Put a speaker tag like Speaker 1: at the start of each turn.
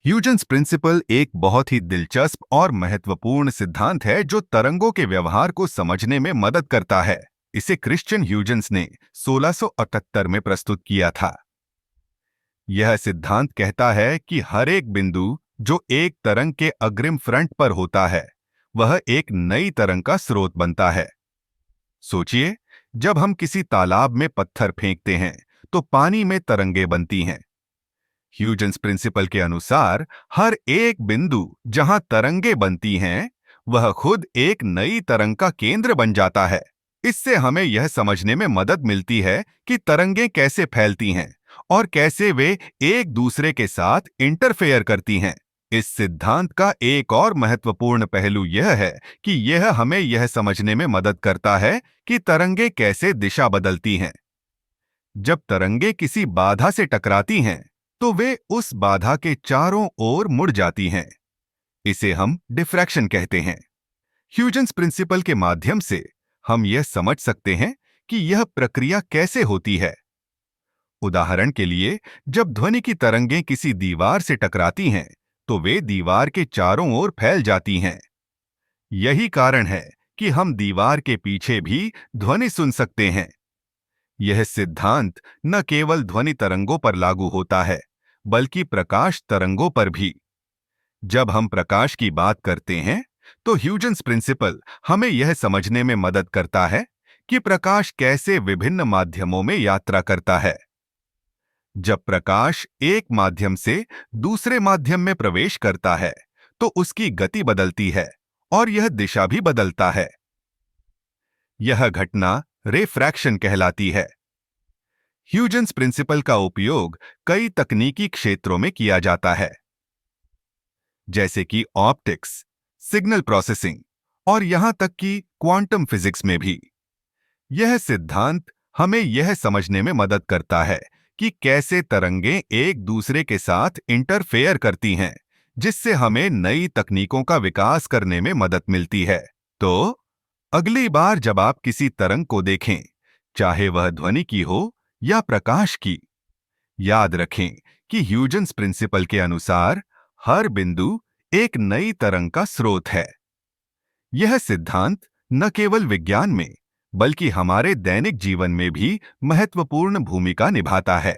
Speaker 1: Huygens principle एक बहुत ही दिलचस्प और महत्वपूर्ण सिद्धांत है जो तरंगों के व्यवहार को समझने में मदद करता है। इसे क्रिश्चियन ह्यूजेंस ने 1678 में प्रस्तुत किया था। यह सिद्धांत कहता है कि हर एक बिंदु जो एक तरंग के अग्रिम फ्रंट पर होता है वह एक नई तरंग का स्रोत बनता है। सोचिए, जब हम किसी तालाब में पत्थर फेंकते हैं तो पानी में तरंगे बनती हैं। ह्यूजेंस प्रिंसिपल के अनुसार हर एक बिंदु जहां तरंगे बनती हैं वह खुद एक नई तरंग का केंद्र बन जाता है। इससे हमें यह समझने में मदद मिलती है कि तरंगे कैसे फैलती हैं और कैसे वे एक दूसरे के साथ इंटरफेयर करती हैं। इस सिद्धांत का एक और महत्वपूर्ण पहलू यह है कि यह हमें यह समझने में मदद करता है कि तरंगे कैसे दिशा बदलती हैं। जब तरंगे किसी बाधा से टकराती हैं तो वे उस बाधा के चारों ओर मुड़ जाती हैं। इसे हम डिफ्रैक्शन कहते हैं। ह्यूजेंस प्रिंसिपल के माध्यम से हम यह समझ सकते हैं कि यह प्रक्रिया कैसे होती है। उदाहरण के लिए, जब ध्वनि की तरंगें किसी दीवार से टकराती हैं तो वे दीवार के चारों ओर फैल जाती हैं। यही कारण है कि हम दीवार के पीछे भी ध्वनि सुन सकते हैं। यह सिद्धांत न केवल ध्वनि तरंगों पर लागू होता है बल्कि प्रकाश तरंगों पर भी। जब हम प्रकाश की बात करते हैं तो ह्यूजेंस प्रिंसिपल हमें यह समझने में मदद करता है कि प्रकाश कैसे विभिन्न माध्यमों में यात्रा करता है। जब प्रकाश एक माध्यम से दूसरे माध्यम में प्रवेश करता है तो उसकी गति बदलती है और यह दिशा भी बदलता है। यह घटना रेफ्रैक्शन कहलाती है। ह्यूजेंस प्रिंसिपल का उपयोग कई तकनीकी क्षेत्रों में किया जाता है, जैसे कि ऑप्टिक्स, सिग्नल प्रोसेसिंग और यहां तक कि क्वांटम फिजिक्स में भी। यह सिद्धांत हमें यह समझने में मदद करता है कि कैसे तरंगें एक दूसरे के साथ इंटरफेयर करती हैं, जिससे हमें नई तकनीकों का विकास करने में मदद मिलती है। तो अगली बार जब आप किसी तरंग को देखें, चाहे वह ध्वनि की हो या प्रकाश की, याद रखें कि ह्यूजेंस प्रिंसिपल के अनुसार हर बिंदु एक नई तरंग का स्रोत है। यह सिद्धांत न केवल विज्ञान में बल्कि हमारे दैनिक जीवन में भी महत्वपूर्ण भूमिका निभाता है।